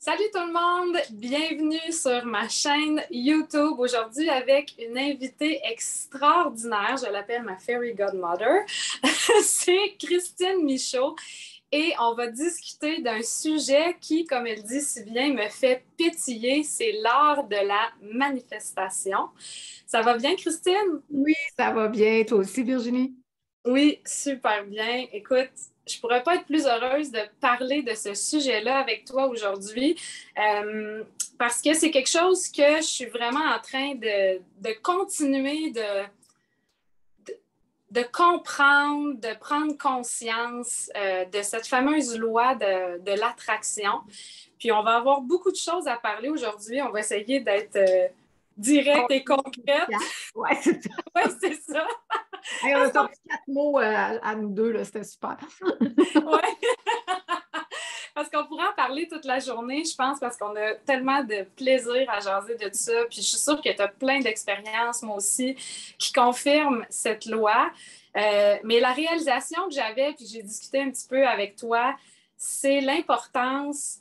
Salut tout le monde, bienvenue sur ma chaîne YouTube aujourd'hui avec une invitée extraordinaire, je l'appelle ma Fairy Godmother, c'est Christine Michaud et on va discuter d'un sujet qui, comme elle dit si bien, me fait pétiller, c'est l'art de la manifestation. Ça va bien Christine? Oui, ça va bien. Toi aussi, Virginie? Oui, super bien. Écoute, je pourrais pas être plus heureuse de parler de ce sujet-là avec toi aujourd'hui parce que c'est quelque chose que je suis vraiment en train de continuer de comprendre, de prendre conscience de cette fameuse loi de l'attraction. Puis on va avoir beaucoup de choses à parler aujourd'hui. On va essayer d'être directe et concrète. Oui, c'est ça. Oui, c'est ça. Hey, on a sorti 4 mots à nous deux, là, c'était super. Oui. Parce qu'on pourrait en parler toute la journée, je pense, parce qu'on a tellement de plaisir à jaser de ça. Puis je suis sûre que tu as plein d'expériences, moi aussi, qui confirment cette loi. Mais la réalisation que j'avais, puis j'ai discuté un petit peu avec toi, c'est l'importance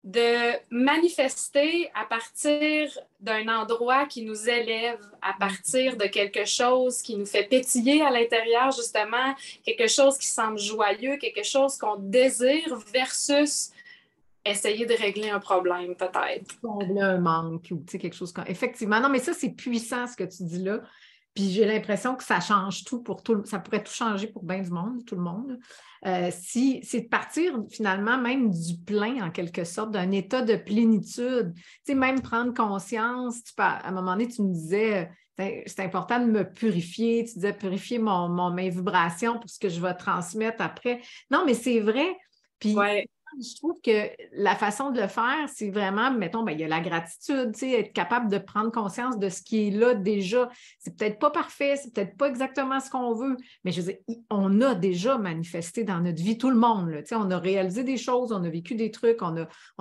de manifester à partir d'un endroit qui nous élève, à partir de quelque chose qui nous fait pétiller à l'intérieur, justement, quelque chose qui semble joyeux, quelque chose qu'on désire versus essayer de régler un problème, peut-être. Combler un manque ou quelque chose comme. Effectivement, non, mais ça, c'est puissant ce que tu dis là. Puis j'ai l'impression que ça change tout pour tout, ça pourrait tout changer pour bien du monde, tout le monde. Si c'est de partir finalement même du plein en quelque sorte, d'un état de plénitude. Tu sais, même prendre conscience. À un moment donné, tu me disais, c'est important de me purifier. Tu disais purifier mes vibrations pour ce que je vais transmettre après. Non, mais c'est vrai. Puis Ouais. je trouve que la façon de le faire, c'est vraiment, mettons, il y a la gratitude, tu sais, être capable de prendre conscience de ce qui est là déjà. C'est peut-être pas parfait, c'est peut-être pas exactement ce qu'on veut, mais je veux dire, on a déjà manifesté dans notre vie, tout le monde, là, tu sais, on a réalisé des choses, on a vécu des trucs, on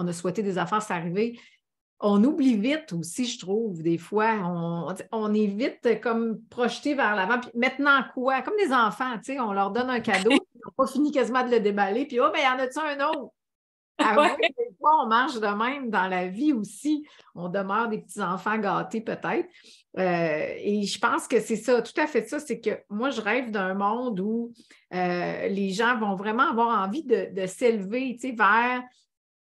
a souhaité des affaires s'arriver. On oublie vite aussi, je trouve, des fois. On est vite comme projeté vers l'avant. Puis maintenant quoi? Comme des enfants, tu sais, on leur donne un cadeau, ils n'ont pas fini quasiment de le déballer, puis oh, ben, il y en a-tu un autre? Avouez, Ouais. des fois, on marche de même dans la vie aussi. On demeure des petits-enfants gâtés peut-être. Et je pense que c'est ça, tout à fait ça, c'est que moi, je rêve d'un monde où les gens vont vraiment avoir envie de s'élever, tu sais, vers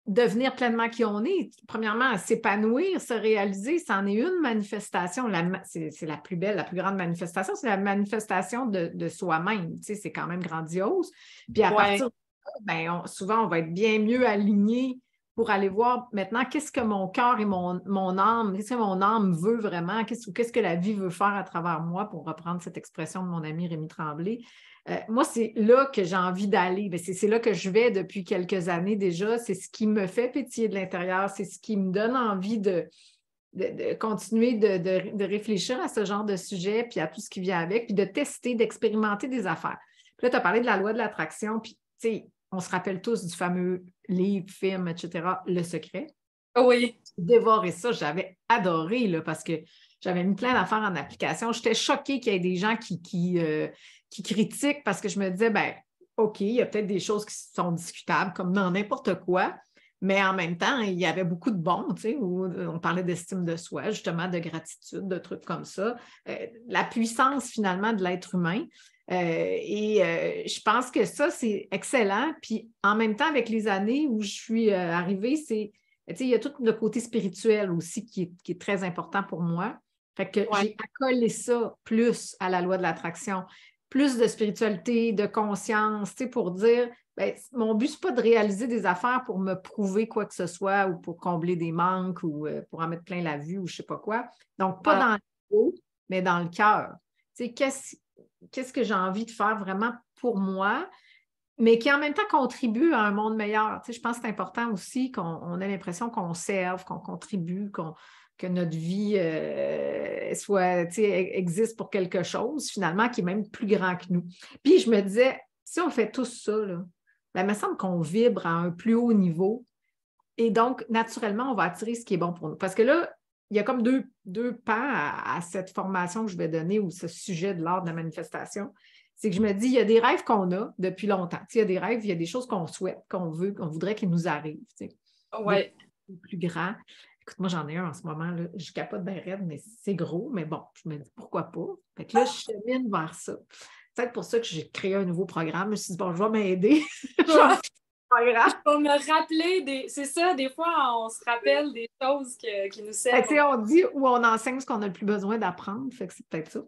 devenir pleinement qui on est. Premièrement, s'épanouir, se réaliser, c'en est une manifestation. C'est la plus belle, la plus grande manifestation, c'est la manifestation de soi-même. Tu sais, c'est quand même grandiose. Puis à partir de ça, souvent, on va être bien mieux aligné pour aller voir maintenant qu'est-ce que mon cœur et mon âme, qu'est-ce que mon âme veut vraiment, qu'est-ce que la vie veut faire à travers moi, pour reprendre cette expression de mon ami Rémi Tremblay. Moi, c'est là que j'ai envie d'aller. C'est là que je vais depuis quelques années déjà. C'est ce qui me fait pétiller de l'intérieur. C'est ce qui me donne envie de continuer de réfléchir à ce genre de sujet, puis à tout ce qui vient avec, puis de tester, d'expérimenter des affaires. Puis là, tu as parlé de la loi de l'attraction, puis tu sais, on se rappelle tous du fameux livre, film, etc., Le Secret. Oui. J'ai dévoré ça, j'avais adoré là, parce que j'avais mis plein d'affaires en application. J'étais choquée qu'il y ait des gens qui critiquent parce que je me disais, OK, il y a peut-être des choses qui sont discutables, comme dans n'importe quoi, mais en même temps, il y avait beaucoup de bons, tu sais, où on parlait d'estime de soi, justement, de gratitude, de trucs comme ça. La puissance, finalement, de l'être humain. Je pense que ça, c'est excellent. Puis en même temps, avec les années où je suis arrivée, il y a tout le côté spirituel aussi qui est très important pour moi. Fait que j'ai accolé ça plus à la loi de l'attraction, plus de spiritualité, de conscience, pour dire, mon but, ce n'est pas de réaliser des affaires pour me prouver quoi que ce soit ou pour combler des manques ou pour en mettre plein la vue ou je ne sais pas quoi. Donc, pas dans l'ego, mais dans le cœur. Qu'est-ce que j'ai envie de faire vraiment pour moi, mais qui en même temps contribue à un monde meilleur. Je pense que c'est important aussi qu'on ait l'impression qu'on serve, qu'on contribue, que notre vie existe pour quelque chose, finalement, qui est même plus grand que nous. Puis je me disais, si on fait tout ça, là, il me semble qu'on vibre à un plus haut niveau et donc, naturellement, on va attirer ce qui est bon pour nous. Parce que là, il y a comme deux pans à cette formation que je vais donner ou ce sujet de l'art de la manifestation. C'est que je me dis, il y a des rêves qu'on a depuis longtemps. Il y a des rêves, il y a des choses qu'on souhaite, qu'on veut, qu'on voudrait qu'ils nous arrivent. Ouais. des plus grands. Écoute, moi, j'en ai un en ce moment, là. Je capote bien raide, mais c'est gros. Mais bon, je me dis, pourquoi pas? Fait que là, je chemine vers ça. C'est peut-être pour ça que j'ai créé un nouveau programme. Je me suis dit, bon, je vais m'aider. Je vais me rappeler C'est ça, des fois, on se rappelle des choses qui nous servent. On dit où on enseigne ce qu'on a le plus besoin d'apprendre. Fait que c'est peut-être ça.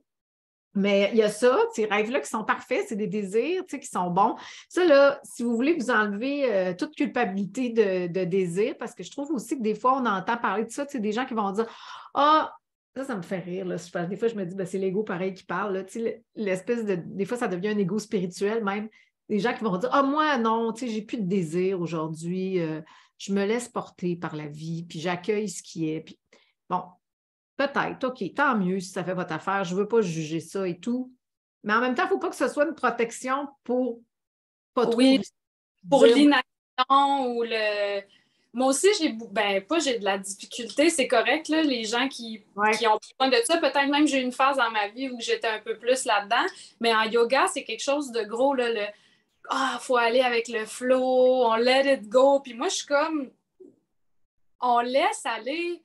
Mais il y a ça, ces rêves-là qui sont parfaits, c'est des désirs qui sont bons. Ça, là, si vous voulez vous enlever toute culpabilité de désir, parce que je trouve aussi que des fois, on entend parler de ça, des gens qui vont dire ah, ça me fait rire. Là. Des fois, je me dis, c'est l'ego pareil qui parle. Là. L'espèce de. Des fois, ça devient un ego spirituel même. Des gens qui vont dire ah, moi, non, j'ai plus de désir aujourd'hui. Je me laisse porter par la vie, puis j'accueille ce qui est. Puis, bon. Peut-être, OK, tant mieux si ça fait votre affaire, je ne veux pas juger ça et tout. Mais en même temps, il ne faut pas que ce soit une protection pour pas trop. Oui, pour dire... l'inaction ou le. Moi aussi, j'ai de la difficulté, c'est correct, là, les gens qui ont besoin de ça. Peut-être même j'ai eu une phase dans ma vie où j'étais un peu plus là-dedans. Mais en yoga, c'est quelque chose de gros, là, faut aller avec le flow, on let it go. Puis moi, je suis comme, on laisse aller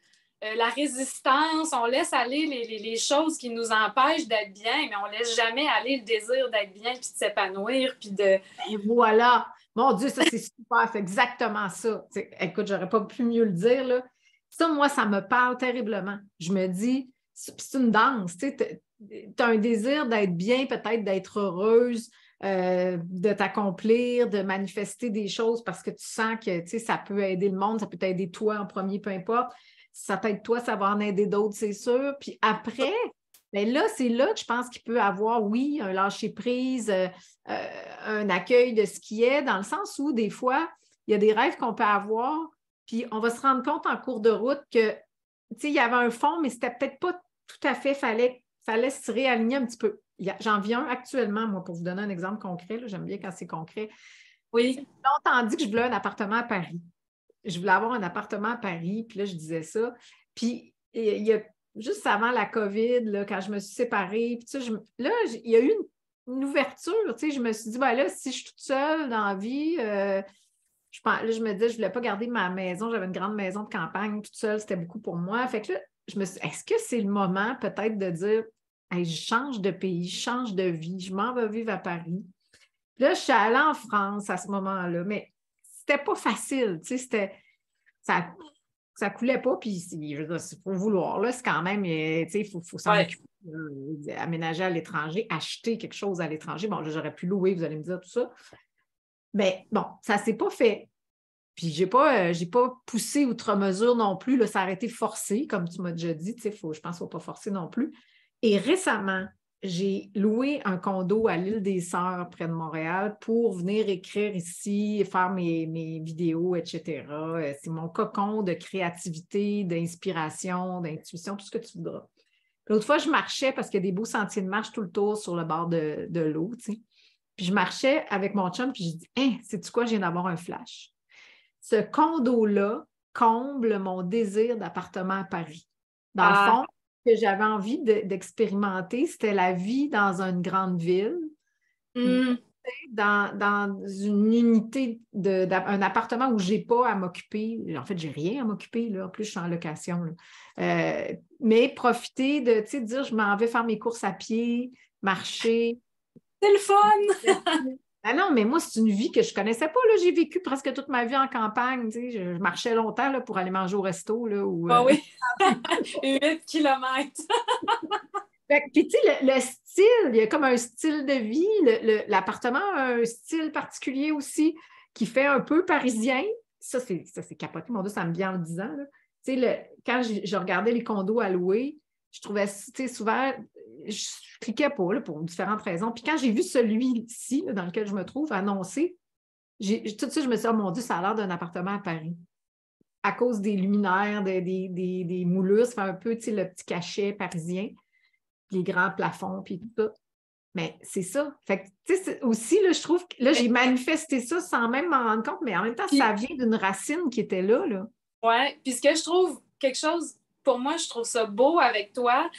la résistance, on laisse aller les choses qui nous empêchent d'être bien, mais on laisse jamais aller le désir d'être bien, puis de s'épanouir, puis de... Et voilà! Mon Dieu, ça, c'est super, c'est exactement ça. Écoute, j'aurais pas pu mieux le dire, là. Ça, moi, ça me parle terriblement. Je me dis, c'est une danse, tu as un désir d'être bien, peut-être d'être heureuse, de t'accomplir, de manifester des choses parce que tu sens que ça peut aider le monde, ça peut t'aider toi en premier, peu importe. Ça t'aide toi, ça va en aider d'autres, c'est sûr. Puis après, bien là, c'est là que je pense qu'il peut avoir, oui, un lâcher-prise, un accueil de ce qui est, dans le sens où des fois, il y a des rêves qu'on peut avoir, puis on va se rendre compte en cours de route que, il y avait un fond, mais c'était peut-être pas tout à fait, fallait se réaligner un petit peu. J'en viens actuellement, moi, pour vous donner un exemple concret. Là, j'aime bien quand c'est concret. Oui. J'ai longtemps dit que je voulais un appartement à Paris. Je voulais avoir un appartement à Paris, puis là, je disais ça. Puis, il y a juste avant la COVID, là, quand je me suis séparée, puis là, il y a eu une ouverture. Je me suis dit, là, si je suis toute seule dans la vie, là, je me disais, je ne voulais pas garder ma maison. J'avais une grande maison de campagne, toute seule, c'était beaucoup pour moi. Fait que là, je me suis dit, est-ce que c'est le moment peut-être de dire, hey, je change de pays, je change de vie, je m'en vais vivre à Paris. Puis là, je suis allée en France à ce moment-là, mais c'était pas facile, ça coulait pas, puis il faut vouloir, là, c'est quand même, il faut s'en occuper, aménager à l'étranger, acheter quelque chose à l'étranger. Bon, j'aurais pu louer, vous allez me dire tout ça. Mais bon, ça s'est pas fait. Puis j'ai pas poussé outre mesure non plus, là, ça a été forcé, comme tu m'as déjà dit, je pense qu'il ne faut pas forcer non plus. Et récemment, j'ai loué un condo à l'île des Sœurs, près de Montréal, pour venir écrire ici, faire mes vidéos, etc. C'est mon cocon de créativité, d'inspiration, d'intuition, tout ce que tu voudras. L'autre fois, je marchais parce qu'il y a des beaux sentiers de marche tout le tour sur le bord de l'eau, Puis je marchais avec mon chum, puis je dis, hein, sais-tu quoi, je viens d'avoir un flash. Ce condo-là comble mon désir d'appartement à Paris. Dans le fond, que j'avais envie d'expérimenter, c'était la vie dans une grande ville, dans une unité, un appartement où je n'ai pas à m'occuper. En fait, je n'ai rien à m'occuper, là. En plus, je suis en location. Mais profiter de dire, je m'en vais faire mes courses à pied, marcher. C'est le fun! Ah non, mais moi, c'est une vie que je ne connaissais pas. Là. J'ai vécu presque toute ma vie en campagne. Je marchais longtemps là, pour aller manger au resto. Là, oui, 8 kilomètres. Puis, tu sais, le style, il y a comme un style de vie. L'appartement a un style particulier aussi qui fait un peu parisien. Ça, c'est capoté. Mon Dieu, ça me vient en le disant. Tu sais, quand je regardais les condos à louer, je trouvais, tu sais, souvent, je cliquais pas là, pour différentes raisons. Puis quand j'ai vu celui-ci, dans lequel je me trouve, annoncé, tout de suite, je me suis dit, oh mon Dieu, ça a l'air d'un appartement à Paris. À cause des luminaires, des moulures, ça fait un peu, tu sais, le petit cachet parisien, les grands plafonds, puis tout ça. Mais c'est ça. Fait que, tu sais, aussi, là, je trouve que là, j'ai manifesté ça sans même m'en rendre compte, mais en même temps, ça vient d'une racine qui était là, là. Oui, puis ce que je trouve, quelque chose, pour moi, je trouve ça beau avec toi,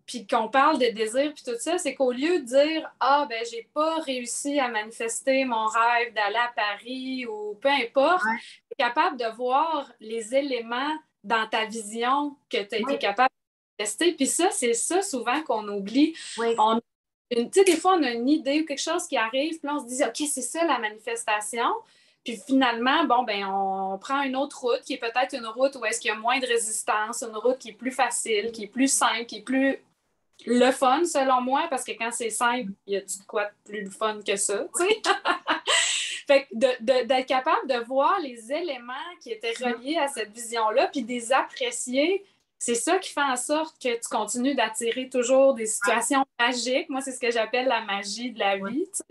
puis qu'on parle de désir, puis tout ça, c'est qu'au lieu de dire « Ah, ben j'ai pas réussi à manifester mon rêve d'aller à Paris » ou peu importe, Ouais. tu es capable de voir les éléments dans ta vision que tu as été Oui, capable de manifester. Puis ça, c'est ça souvent qu'on oublie. oui. On, tu sais, des fois, on a une idée ou quelque chose qui arrive, puis là, on se dit « OK, c'est ça la manifestation ». Puis finalement, bon, ben, on prend une autre route qui est peut-être une route où est-ce qu'il y a moins de résistance, une route qui est plus facile, qui est plus simple, qui est plus le fun, selon moi, parce que quand c'est simple, il y a de quoi de plus le fun que ça, tu sais? Fait que d'être capable de voir les éléments qui étaient reliés à cette vision-là, puis de les apprécier, c'est ça qui fait en sorte que tu continues d'attirer toujours des situations magiques. Moi, c'est ce que j'appelle la magie de la Ouais. vie, tu sais.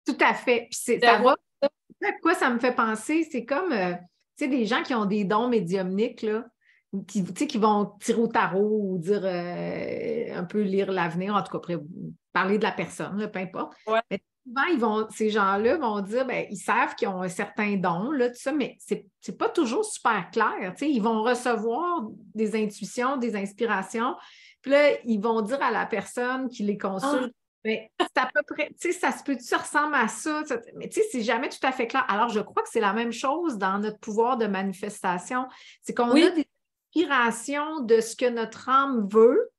Tout à fait. Puis De ça voir va. À quoi ça me fait penser? C'est comme, tu sais, des gens qui ont des dons médiumniques, là, qui, tu sais, qui vont tirer au tarot ou dire un peu lire l'avenir, en tout cas, parler de la personne, là, peu importe. ouais. Mais souvent, ces gens-là vont dire, ben, ils savent qu'ils ont un certain don, là, tout ça, mais c'est pas toujours super clair. Tu sais, ils vont recevoir des intuitions, des inspirations, puis là, ils vont dire à la personne qui les Ah, consulte, mais c'est à peu près, tu sais, ça se peut, ça ressemble à ça, mais tu sais, c'est jamais tout à fait clair. Alors, je crois que c'est la même chose dans notre pouvoir de manifestation. C'est qu'on a oui, des inspirations de ce que notre âme veut,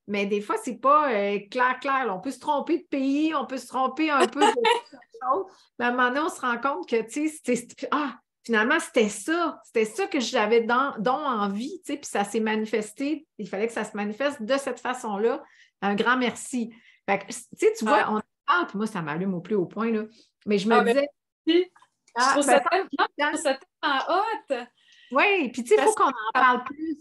mais des fois, c'est pas clair, clair. Là, on peut se tromper de pays, on peut se tromper un peu de choses, mais à un moment donné, on se rend compte que, tu sais, finalement, c'était ça que j'avais dont envie, tu sais, puis ça s'est manifesté. Il fallait que ça se manifeste de cette façon-là. Un grand merci. Fait que, tu sais, tu vois, on parle, puis moi, ça m'allume au plus haut point, là. Mais je me ben, disais, oui. Je trouve ben, ça tellement, je trouve ça tellement hot. oui, puis tu sais, il faut qu'on en parle plus.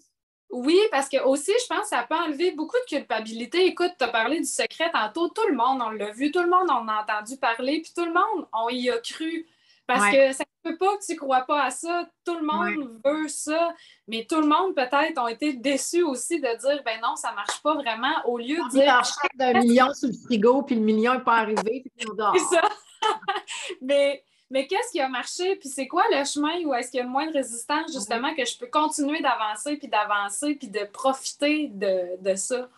Oui, parce que aussi, je pense que ça peut enlever beaucoup de culpabilité. Écoute, tu as parlé du secret tantôt, tout le monde, on l'a vu, tout le monde en a entendu parler, puis tout le monde, on y a cru. Parce Oui, que ça ne peut pas que tu ne crois pas à ça. Tout le oui. monde veut ça, mais tout le monde peut-être ont été déçus aussi de dire, ben non, ça ne marche pas vraiment, au lieu Ils de ont mis dire, leur chèque d'1 million sur le frigo, puis le million n'est pas arrivé, puis ils sont c'est dehors. ça. Mais qu'est-ce qui a marché? Puis c'est quoi le chemin où est-ce qu'il y a moins de résistance, Oui. justement, que je peux continuer d'avancer, puis de profiter de ça?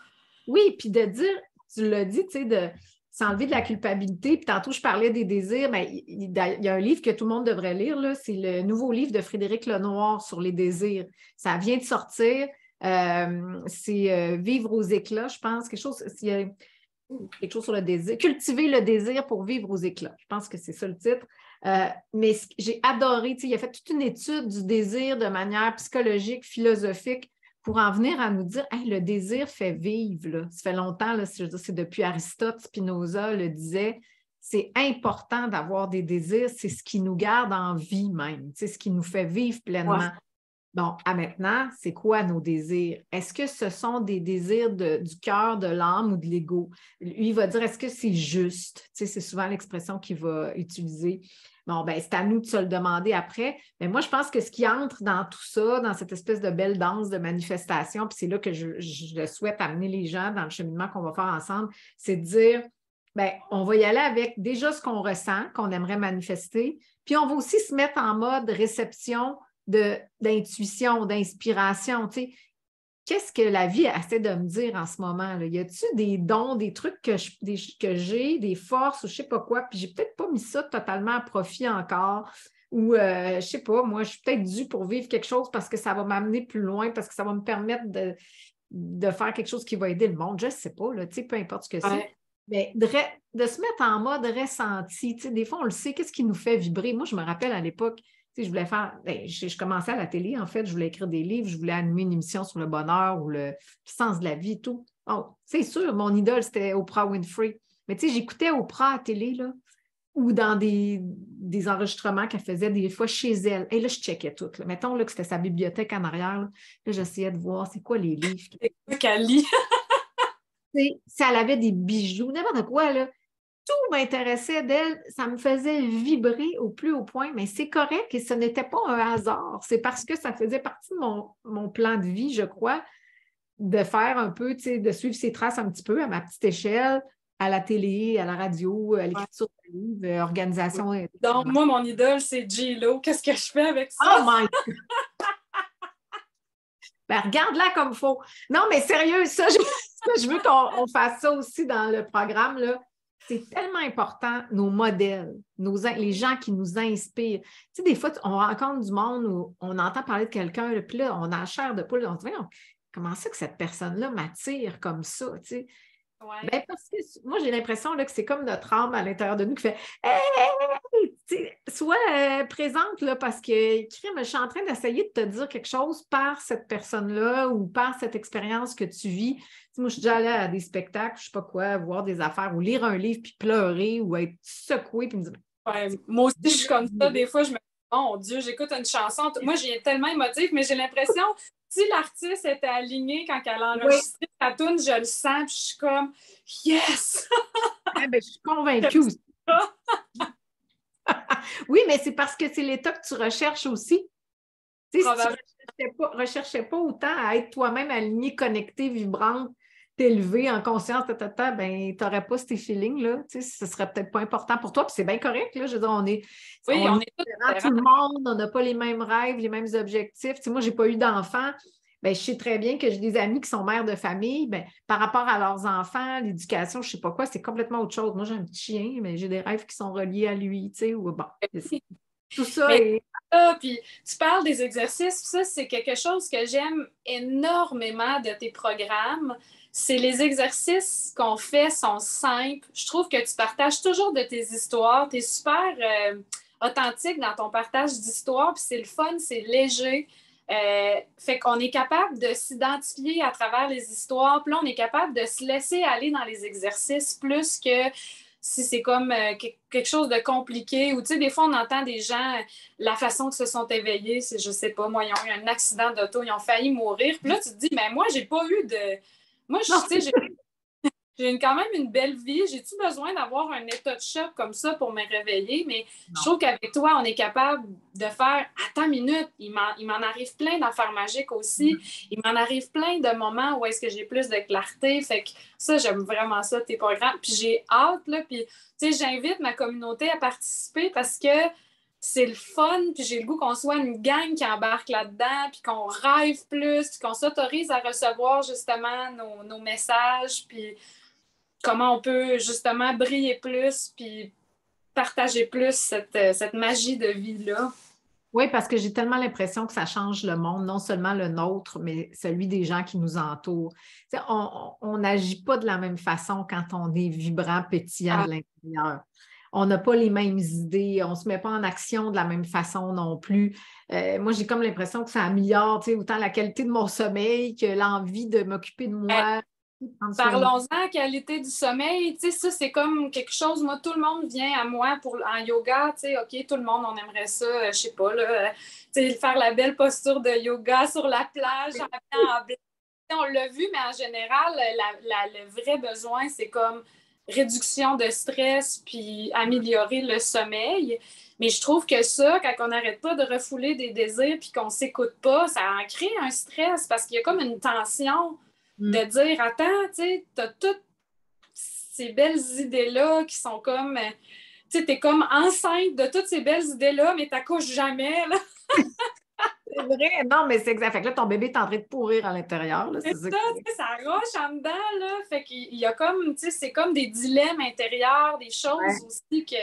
Oui, puis de dire, tu l'as dit, tu sais, de s'enlever de la culpabilité. Puis tantôt, je parlais des désirs. Mais il y a un livre que tout le monde devrait lire, là. C'est le nouveau livre de Frédéric Lenoir sur les désirs. Ça vient de sortir. C'est Vivre aux éclats, je pense. Quelque chose sur le désir. Cultiver le désir pour vivre aux éclats. Je pense que c'est ça le titre. Mais j'ai adoré, tu sais, il a fait toute une étude du désir de manière psychologique, philosophique, pour en venir à nous dire, hey, le désir fait vivre. Là. Ça fait longtemps, là, je veux dire, c'est depuis Aristote, Spinoza le disait, c'est important d'avoir des désirs, c'est ce qui nous garde en vie même, c'est ce qui nous fait vivre Ouais. pleinement. Bon, à maintenant, c'est quoi nos désirs? Est-ce que ce sont des désirs du cœur, de l'âme ou de l'ego? Lui, il va dire, est-ce que c'est juste? Tu sais, c'est souvent l'expression qu'il va utiliser. Bon, ben, c'est à nous de se le demander après. Mais moi, je pense que ce qui entre dans tout ça, dans cette espèce de belle danse de manifestation, puis c'est là que je souhaite amener les gens dans le cheminement qu'on va faire ensemble, c'est de dire, ben, on va y aller avec déjà ce qu'on ressent, qu'on aimerait manifester, puis on va aussi se mettre en mode réception d'intuition, d'inspiration. Tu sais, qu'est-ce que la vie essaie de me dire en ce moment? Là? Y a-t-il des dons, des trucs que j'ai, des forces ou je ne sais pas quoi, puis j'ai peut-être pas mis ça totalement à profit encore, ou je ne sais pas, moi, je suis peut-être due pour vivre quelque chose parce que ça va m'amener plus loin, parce que ça va me permettre de faire quelque chose qui va aider le monde. Je ne sais pas, là, tu sais, peu importe ce que c'est. Ouais. Mais de se mettre en mode ressenti, tu sais, des fois, on le sait, qu'est-ce qui nous fait vibrer? Moi, je me rappelle à l'époque, tu sais, je voulais faire, ben, je commençais à la télé, en fait, je voulais écrire des livres, je voulais animer une émission sur le bonheur ou le sens de la vie et tout. Oh, c'est sûr, mon idole, c'était Oprah Winfrey. Mais tu sais, j'écoutais Oprah à la télé, là, ou dans des enregistrements qu'elle faisait des fois chez elle. Et là, je checkais tout. Là. Mettons là, que c'était sa bibliothèque en arrière. Là, j'essayais de voir c'est quoi les livres. C'est quoi qu'elle lit? Si elle avait des bijoux, n'importe quoi, là, tout m'intéressait d'elle, ça me faisait vibrer au plus haut point, mais c'est correct et ce n'était pas un hasard. C'est parce que ça faisait partie de mon plan de vie, je crois, de faire un peu, tu sais, de suivre ses traces un petit peu à ma petite échelle, à la télé, à la radio, à Ouais. l'écriture de livres, organisation. Donc, moi, mon idole, c'est J-Lo. Qu'est-ce que je fais avec ça? Oh my Ben, regarde-la comme il faut. Non, mais sérieux, ça, je veux qu'on fasse ça aussi dans le programme, là. C'est tellement important, nos modèles, les gens qui nous inspirent. Tu sais, des fois, on rencontre du monde où on entend parler de quelqu'un, puis là, on a la chair de poule, on se dit, comment ça que cette personne-là m'attire comme ça, tu sais? Ouais. Ben, parce que moi, j'ai l'impression là, que c'est comme notre âme à l'intérieur de nous qui fait Hey! Sois présente là, parce que crime, je suis en train d'essayer de te dire quelque chose par cette personne-là ou par cette expérience que tu vis. Moi, je suis déjà allée à des spectacles, je ne sais pas quoi, voir des affaires ou lire un livre puis pleurer ou être secouée puis me dire Ouais, moi aussi, je suis comme ça. Des fois, je me dis, oh mon Dieu, j'écoute une chanson. Moi, j'ai tellement émotive, mais j'ai l'impression, si l'artiste était aligné quand elle a oui, enregistré sa tune, je le sens, puis je suis comme, yes! ben, je suis convaincue aussi. Oui, mais c'est parce que c'est l'état que tu recherches aussi. Tu sais, si tu ne recherchais pas autant à être toi-même aligné, connecté, vibrante, t'élever en conscience, ben, tu n'aurais pas ces feelings-là. Tu sais, ce ne serait peut-être pas important pour toi, puis c'est bien correct. Là, je veux dire, on est Oui, on est tous différents, tout le monde, on n'a pas les mêmes rêves, les mêmes objectifs. Tu sais, moi, je n'ai pas eu d'enfants. Ben, je sais très bien que j'ai des amis qui sont mères de famille. Ben, par rapport à leurs enfants, l'éducation, je ne sais pas quoi, c'est complètement autre chose. Moi, j'ai un petit chien, mais j'ai des rêves qui sont reliés à lui. Tu sais, ou bon, tout ça mais est. puis tu parles des exercices, ça, c'est quelque chose que j'aime énormément de tes programmes. C'est les exercices qu'on fait sont simples. Je trouve que tu partages toujours de tes histoires. Tu es super authentique dans ton partage d'histoires, puis c'est le fun, c'est léger. Fait qu'on est capable de s'identifier à travers les histoires, puis là, on est capable de se laisser aller dans les exercices plus que si c'est comme quelque chose de compliqué, ou tu sais, des fois, on entend des gens, la façon qu'ils se sont éveillés, c'est, je sais pas, moi, ils ont eu un accident d'auto, ils ont failli mourir. Puis là, tu te dis, mais moi, j'ai pas eu de. Moi, Non, tu sais, j'ai quand même une belle vie. J'ai-tu besoin d'avoir un état de choc comme ça pour me réveiller? Mais je trouve qu'avec toi, on est capable de faire attends une minute, il m'en arrive plein d'affaires magiques aussi. Il m'en arrive plein de moments où est-ce que j'ai plus de clarté. Fait que ça, j'aime vraiment ça, tes programmes. Puis j'ai hâte, là. Puis, tu sais, j'invite ma communauté à participer parce que c'est le fun, puis j'ai le goût qu'on soit une gang qui embarque là-dedans, puis qu'on rêve plus, puis qu'on s'autorise à recevoir justement nos messages, puis comment on peut justement briller plus puis partager plus cette magie de vie-là. oui, parce que j'ai tellement l'impression que ça change le monde, non seulement le nôtre, mais celui des gens qui nous entourent. Tu sais, on n'agit pas de la même façon quand on est vibrant, pétillant de l'intérieur. On n'a pas les mêmes idées, on ne se met pas en action de la même façon non plus. Moi, j'ai comme l'impression que ça améliore, tu sais, autant la qualité de mon sommeil que l'envie de m'occuper de moi. Parlons-en, qualité du sommeil, tu sais, ça, c'est comme quelque chose, moi, tout le monde vient à moi en yoga, tu sais, OK, tout le monde, on aimerait ça, je sais pas, là, tu sais, faire la belle posture de yoga sur la plage, en blanc. On l'a vu, mais en général, le vrai besoin, c'est comme réduction de stress puis améliorer le sommeil. Mais je trouve que ça, quand on n'arrête pas de refouler des désirs puis qu'on s'écoute pas, ça en crée un stress parce qu'il y a comme une tension de dire attends, tu sais, t'as toutes ces belles idées-là qui sont comme. Tu sais, t'es comme enceinte de toutes ces belles idées-là, mais t'accouches jamais, là. C'est vrai, non, mais c'est exact. Fait que là, ton bébé est en train de pourrir à l'intérieur. C'est ça, tu sais, ça roche en dedans, là. Fait qu'il y a comme, tu sais, c'est comme des dilemmes intérieurs, des choses aussi que.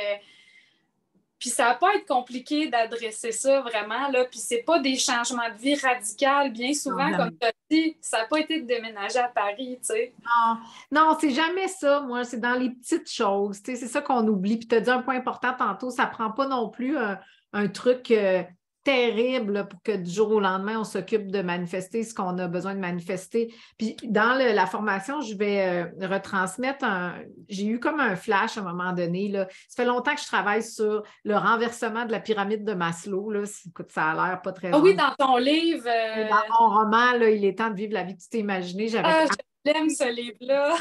Puis ça va pas être compliqué d'adresser ça vraiment, là. Puis c'est pas des changements de vie radicaux. Bien souvent, Non, comme tu as dit, ça n'a pas été de déménager à Paris, tu sais. non, non, c'est jamais ça, moi. C'est dans les petites choses. Tu sais, c'est ça qu'on oublie. Puis tu as dit un point important tantôt, ça ne prend pas non plus un truc terrible là, pour que du jour au lendemain, on s'occupe de manifester ce qu'on a besoin de manifester. Puis dans la formation, je vais retransmettre j'ai eu comme un flash à un moment donné. Là. Ça fait longtemps que je travaille sur le renversement de la pyramide de Maslow. Là. Écoute, ça a l'air pas très Ah oui, dans ton livre. Dans mon roman, là, Il est temps de vivre la vie que tu t'es imaginée. Ah, je l'aime, ce livre-là.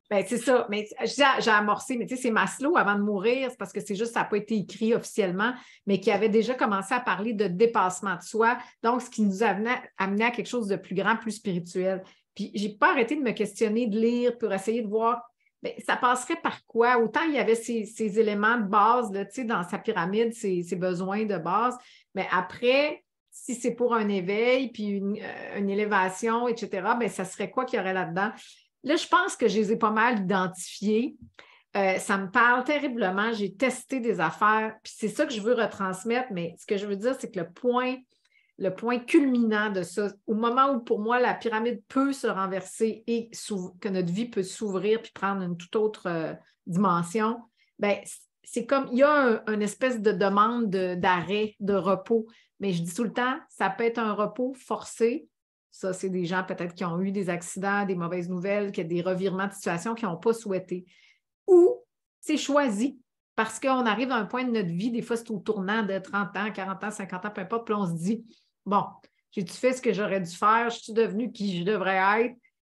Ben, c'est ça, mais j'ai amorcé, mais tu sais, c'est Maslow avant de mourir, c'est parce que c'est juste, ça n'a pas été écrit officiellement, mais qui avait déjà commencé à parler de dépassement de soi, donc ce qui nous a amené à quelque chose de plus grand, plus spirituel. Puis, je n'ai pas arrêté de me questionner, de lire pour essayer de voir, bien, ça passerait par quoi? Autant il y avait ces éléments de base, là, tu sais, dans sa pyramide, ses besoins de base, mais après, si c'est pour un éveil, puis une élévation, etc., bien, ça serait quoi qu'il y aurait là-dedans? Là, je pense que je les ai pas mal identifiés. Ça me parle terriblement. J'ai testé des affaires, puis c'est ça que je veux retransmettre, mais ce que je veux dire, c'est que le point culminant de ça, au moment où, pour moi, la pyramide peut se renverser et que notre vie peut s'ouvrir puis prendre une toute autre dimension, bien, c'est comme, il y a une espèce de demande d'arrêt, de repos. Mais je dis tout le temps, ça peut être un repos forcé. Ça, c'est des gens peut-être qui ont eu des accidents, des mauvaises nouvelles, qui ont des revirements de situation qu'ils n'ont pas souhaité. Ou c'est choisi parce qu'on arrive à un point de notre vie, des fois c'est au tournant de 30 ans, 40 ans, 50 ans, peu importe, puis on se dit, bon, j'ai-tu fait ce que j'aurais dû faire? Je suis devenue qui je devrais être?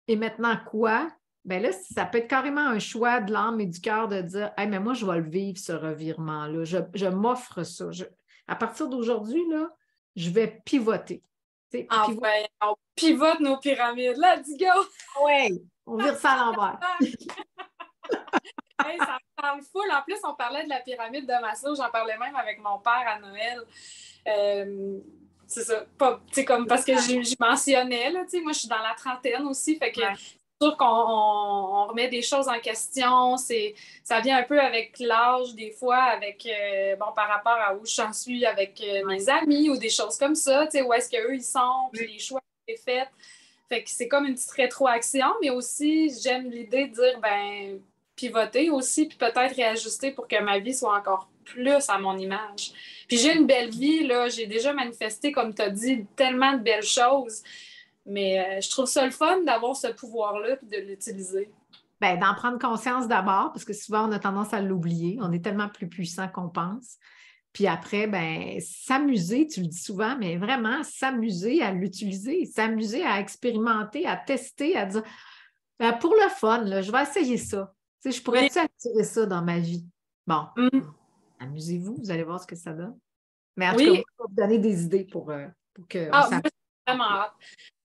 Et maintenant quoi? Bien là, ça peut être carrément un choix de l'âme et du cœur de dire, hey, mais moi, je vais le vivre, ce revirement-là. Je m'offre ça. À partir d'aujourd'hui, là, je vais pivoter. Enfin, on pivote nos pyramides. Let's go! Oui, on vire ça à l'envers. Hey, ça me parle full. En plus, on parlait de la pyramide de Maslow. J'en parlais même avec mon père à Noël. C'est ça. Comme parce que je mentionnais, là, moi, je suis dans la trentaine aussi. Fait que c'est sûr qu'on remet des choses en question. Ça vient un peu avec l'âge, des fois, avec par rapport à où j'en suis avec mes amis ou des choses comme ça. Où est-ce qu'eux, ils sont, puis les choix qui sont faits. Fait que c'est comme une petite rétroaction, mais aussi, j'aime l'idée de dire, ben, pivoter aussi, puis peut-être réajuster pour que ma vie soit encore plus à mon image. Puis j'ai une belle vie, là, j'ai déjà manifesté, comme tu as dit, tellement de belles choses, mais je trouve ça le fun d'avoir ce pouvoir-là puis de l'utiliser. Bien, d'en prendre conscience d'abord, parce que souvent, on a tendance à l'oublier. On est tellement plus puissant qu'on pense. Puis après, ben, s'amuser, tu le dis souvent, mais vraiment s'amuser à l'utiliser, s'amuser à expérimenter, à tester, à dire, ben, pour le fun, là, je vais essayer ça. Tu sais, je pourrais-tu attirer ça dans ma vie? Bon, amusez-vous, vous allez voir ce que ça donne. Mais en tout cas, moi, je vais vous donner des idées pour que on s'amuse. Vraiment hâte.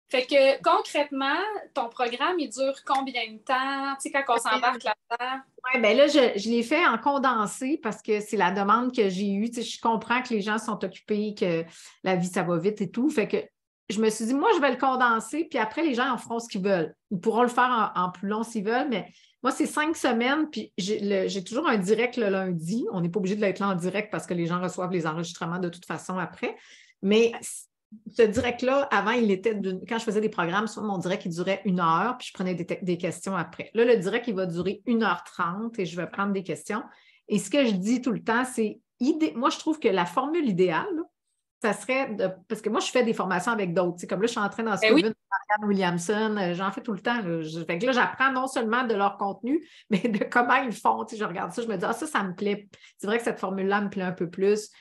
Fait que concrètement, ton programme, il dure combien de temps? Tu sais, quand on s'embarque là-dedans? Oui, bien là, je l'ai fait en condensé parce que c'est la demande que j'ai eue. Tu sais, je comprends que les gens sont occupés, que la vie, ça va vite et tout. Fait que je me suis dit, moi, je vais le condenser, puis après, les gens en feront ce qu'ils veulent. Ils pourront le faire en plus long s'ils veulent, mais moi, c'est 5 semaines, puis j'ai toujours un direct le lundi. On n'est pas obligé de l'être là en direct parce que les gens reçoivent les enregistrements de toute façon après. Mais ce direct-là, avant, quand je faisais des programmes, soit mon direct, il durait 1 heure, puis je prenais des questions après. Là, le direct, il va durer 1h30 et je vais prendre des questions. Et ce que je dis tout le temps, c'est moi, je trouve que la formule idéale, là, ça serait parce que moi, je fais des formations avec d'autres. Comme là, je suis en train d'en suivre une de Marianne Williamson. J'en fais tout le temps. Fait que là, j'apprends non seulement de leur contenu, mais de comment ils font. Je regarde ça, je me dis, ça me plaît. C'est vrai que cette formule-là me plaît un peu plus.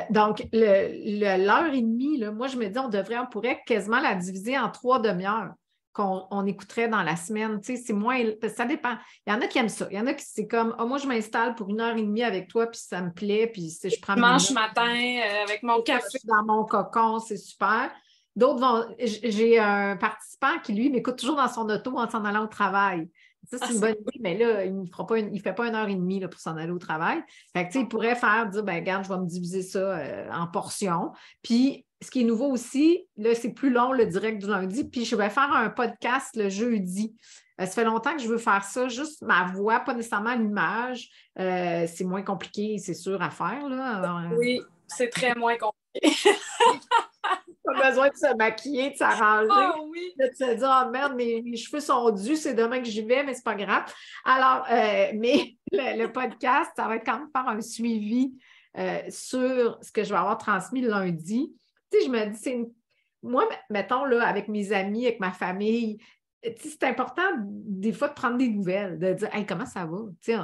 Donc, l'heure et demie, là, moi, je me dis, on pourrait quasiment la diviser en 3 demi-heures qu'on écouterait dans la semaine. C'est moins, ça dépend. Il y en a qui aiment ça. Il y en a qui, c'est comme, moi, je m'installe pour 1 heure et demie avec toi, puis ça me plaît, puis je prends Dimanche matin avec mon café. Je suis dans mon cocon, c'est super. D'autres j'ai un participant qui, lui, m'écoute toujours dans son auto en s'en allant au travail. Ça, c'est une bonne idée, mais là, il ne fait pas 1 heure et demie là, pour s'en aller au travail. Fait que, il pourrait dire, ben, regarde, je vais me diviser ça en portions. Puis, ce qui est nouveau aussi, là, c'est plus long le direct du lundi, puis je vais faire un podcast le jeudi. Ça fait longtemps que je veux faire ça, juste ma voix, pas nécessairement l'image. C'est moins compliqué, c'est sûr, à faire. Là. Oui, c'est très moins compliqué. Pas besoin de se maquiller, de s'arranger, oui. de se dire, oh merde, mes cheveux sont dus, c'est demain que j'y vais, mais c'est pas grave. Alors, mais le podcast, ça va être quand même faire un suivi sur ce que je vais avoir transmis le lundi. Tu sais, je me dis, moi, mettons, là, avec mes amis, avec ma famille, c'est important des fois de prendre des nouvelles, de dire, hey, comment ça va? Tu sais,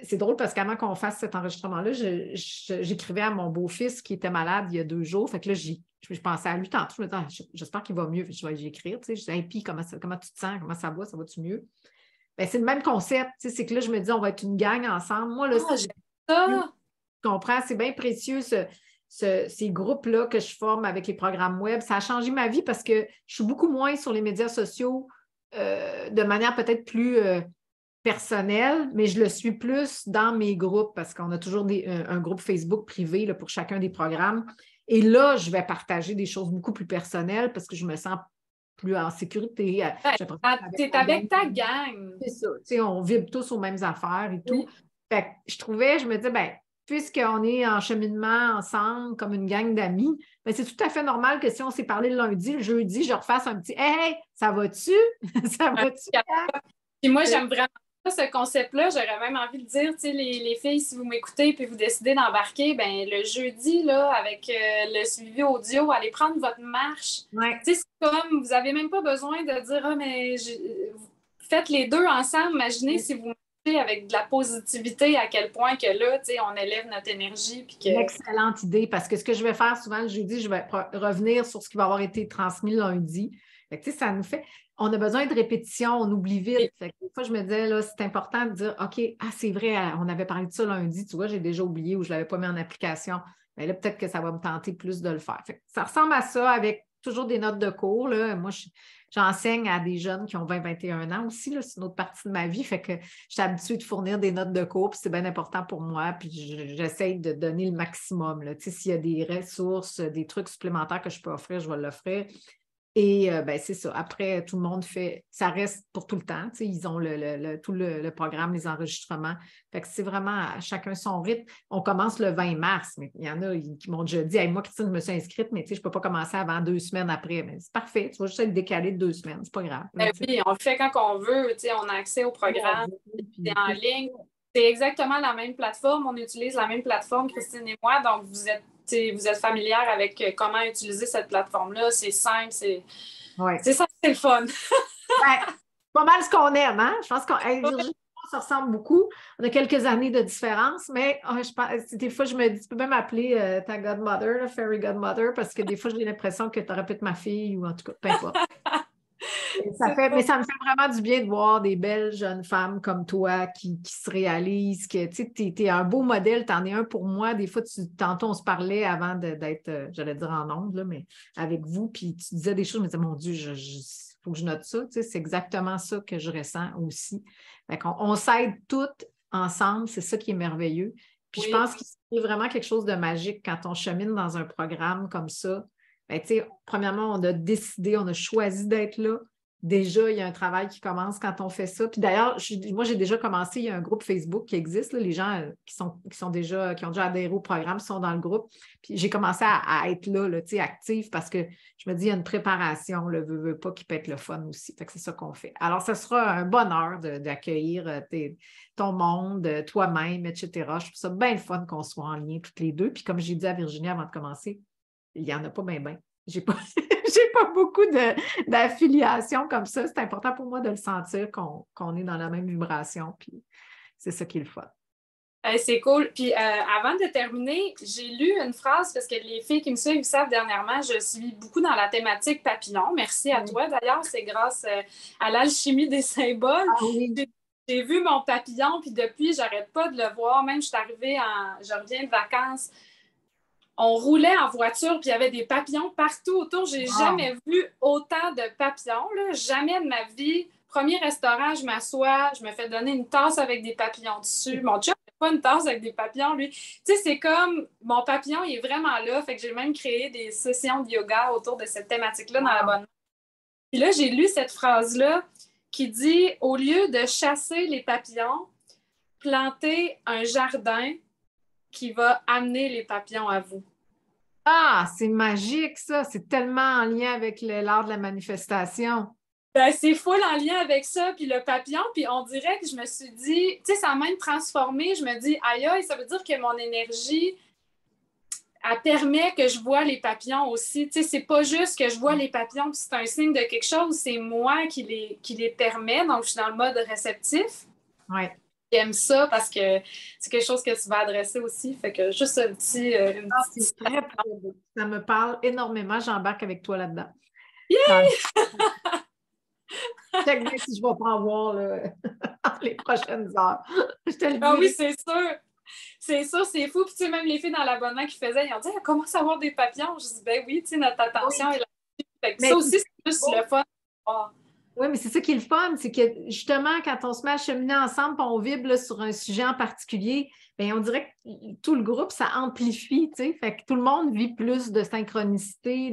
c'est drôle parce qu'avant qu'on fasse cet enregistrement-là, j'écrivais à mon beau-fils qui était malade il y a 2 jours. Fait que là, je pensais à lui tantôt. Je me disais, j'espère qu'il va mieux. Je vais y écrire. Je disais, hey, puis comment tu te sens? Comment ça va? Ça va-tu mieux? Bien, c'est le même concept. C'est que là, je me dis, on va être une gang ensemble. Moi, là, je comprends, c'est bien précieux ces groupes-là que je forme avec les programmes web. Ça a changé ma vie parce que je suis beaucoup moins sur les médias sociaux de manière peut-être plus personnelle, mais je le suis plus dans mes groupes parce qu'on a toujours un groupe Facebook privé là, pour chacun des programmes. Et là, je vais partager des choses beaucoup plus personnelles parce que je me sens plus en sécurité. T'es avec ta gang. C'est ça. Tu sais, on vibre tous aux mêmes affaires et tout. Oui. Fait que je me disais, ben, puisqu'on est en cheminement ensemble comme une gang d'amis, ben, c'est tout à fait normal que si on s'est parlé le lundi, le jeudi, je refasse un petit Hey, ça va-tu? Ça va-tu? Puis moi, j'aime vraiment ce concept-là. J'aurais même envie de dire, tu sais, les filles, si vous m'écoutez puis vous décidez d'embarquer, ben le jeudi, là, avec le suivi audio, allez prendre votre marche. Ouais. Tu sais, c'est comme, vous n'avez même pas besoin de dire, ah, mais faites les deux ensemble. Imaginez si vous marchez avec de la positivité, à quel point que là, tu sais, on élève notre énergie. Puis que... Une excellente idée, parce que ce que je vais faire souvent le jeudi, je vais revenir sur ce qui va avoir été transmis lundi. Fait que, tu sais, ça nous fait... On a besoin de répétition, on oublie vite. Fait que, des fois, je me disais, là, c'est important de dire, OK, c'est vrai, on avait parlé de ça lundi, tu vois, j'ai déjà oublié ou je ne l'avais pas mis en application. Mais là, peut-être que ça va me tenter plus de le faire. Fait que ça ressemble à ça avec toujours des notes de cours. Là. Moi, j'enseigne à des jeunes qui ont 20-21 ans aussi. C'est une autre partie de ma vie. Fait que je suis habituée de fournir des notes de cours, puis c'est bien important pour moi. Puis j'essaye de donner le maximum. Là. S'il y a des ressources, des trucs supplémentaires que je peux offrir, je vais l'offrir. Et ben, c'est ça. Après, tout le monde fait, ça reste pour tout le temps. Ils ont tout le programme, les enregistrements. Fait que c'est vraiment chacun son rythme. On commence le 20 mars, mais il y en a qui m'ont déjà dit hey, moi, Christine, je me suis inscrite, mais je ne peux pas commencer avant 2 semaines après. Mais c'est parfait. Tu vas juste être décalé de 2 semaines. C'est pas grave. Ben oui, on le fait quand on veut. On a accès au programme. C'est en ligne. C'est exactement la même plateforme. On utilise la même plateforme, Christine et moi. Donc, vous êtes familière avec comment utiliser cette plateforme-là. C'est simple, c'est ça, c'est le fun. Ben, pas mal ce qu'on aime, hein? Je pense qu'on Virginie, on se ressemble beaucoup. On a quelques années de différence, mais des fois, je me dis, tu peux même appeler ta godmother, la fairy godmother, parce que des fois, j'ai l'impression que tu aurais pu être ma fille ou en tout cas, peu importe. Mais ça me fait vraiment du bien de voir des belles jeunes femmes comme toi qui se réalisent, que tu es un beau modèle, tu en es un pour moi. Des fois, tantôt, on se parlait avant d'être, j'allais dire en ondes, là, mais avec vous, puis tu disais des choses, je me disais, mon Dieu, il faut que je note ça. C'est exactement ça que je ressens aussi. Fait on s'aide toutes ensemble, c'est ça qui est merveilleux. Puis je pense qu'il y a vraiment quelque chose de magique quand on chemine dans un programme comme ça. Ben, premièrement, on a décidé, on a choisi d'être là. Déjà, il y a un travail qui commence quand on fait ça. Puis d'ailleurs, moi, j'ai déjà commencé, il y a un groupe Facebook qui existe. Là, les gens qui ont déjà adhéré au programme sont dans le groupe. Puis j'ai commencé à être là, active, parce que je me dis, il y a une préparation, le veut pas, qui peut être le fun aussi. Fait que c'est ça qu'on fait. Alors, ce sera un bonheur d'accueillir ton monde, toi-même, etc. Je trouve ça bien le fun qu'on soit en lien toutes les deux. Puis comme j'ai dit à Virginie avant de commencer, il n'y en a pas bien. J'ai pas beaucoup d'affiliation comme ça. C'est important pour moi de le sentir qu'on est dans la même vibration. Puis c'est ça qui est le fun. C'est cool. Puis avant de terminer, j'ai lu une phrase parce que les filles qui me suivent savent dernièrement, je suis beaucoup dans la thématique papillon. Merci à toi d'ailleurs. C'est grâce à l'alchimie des symboles. Ah, oui. J'ai vu mon papillon, puis depuis, j'arrête pas de le voir. Même je reviens de vacances. On roulait en voiture, puis il y avait des papillons partout autour. J'ai jamais vu autant de papillons, là. Jamais de ma vie. Premier restaurant, je m'assois, je me fais donner une tasse avec des papillons dessus. Mon chum n'a pas une tasse avec des papillons, lui. Tu sais, c'est comme, mon papillon, il est vraiment là. Fait que j'ai même créé des sessions de yoga autour de cette thématique-là dans l'abonnement. Puis là, j'ai lu cette phrase-là qui dit, au lieu de chasser les papillons, plantez un jardin qui va amener les papillons à vous. Ah, c'est magique, ça. C'est tellement en lien avec l'art de la manifestation. Ben, c'est full en lien avec ça, puis le papillon, puis on dirait que je me suis dit, tu sais, ça m'a même transformée. Je me dis, aïe, aïe, ça veut dire que mon énergie, elle permet que je vois les papillons aussi. Tu sais, c'est pas juste que je vois les papillons, puis c'est un signe de quelque chose, c'est moi qui les permet. Donc, je suis dans le mode réceptif. Oui. J'aime ça parce que c'est quelque chose que tu vas adresser aussi. Fait que juste un petit... c'est très beau. Ça me parle énormément. J'embarque avec toi là-dedans. Yay! Check bien si je vais pas en voir là, les prochaines heures. Je te le dis. Ah oui, c'est sûr. C'est sûr, c'est fou. Puis tu sais, même les filles dans l'abonnement qui faisaient, ils ont dit, elle commence à avoir des papillons. Je dis, ben oui, tu sais, notre attention est là-dessus. Fait que ça aussi, c'est juste le fun. Oui, mais c'est ça qui est le fun, c'est que justement, quand on se met à cheminer ensemble, on vibre là, sur un sujet en particulier, bien, on dirait que tout le groupe, ça amplifie, tu sais. Fait que tout le monde vit plus de synchronicité,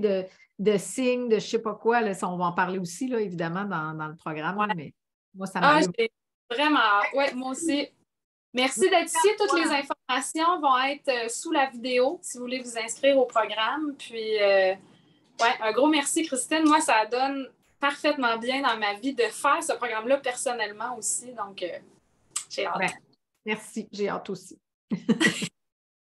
de signes, de je sais pas quoi. Là, on va en parler aussi, là, évidemment, dans le programme, Ouais. là, mais moi, ça Ah, m'allume. j'ai vraiment hâte. Ouais, moi aussi. Merci d'être ici. Toutes les informations vont être sous la vidéo si vous voulez vous inscrire au programme. Puis, ouais, un gros merci, Christine. Moi, ça donne parfaitement bien dans ma vie de faire ce programme-là personnellement aussi. Donc, j'ai hâte. Ben, merci, j'ai hâte aussi.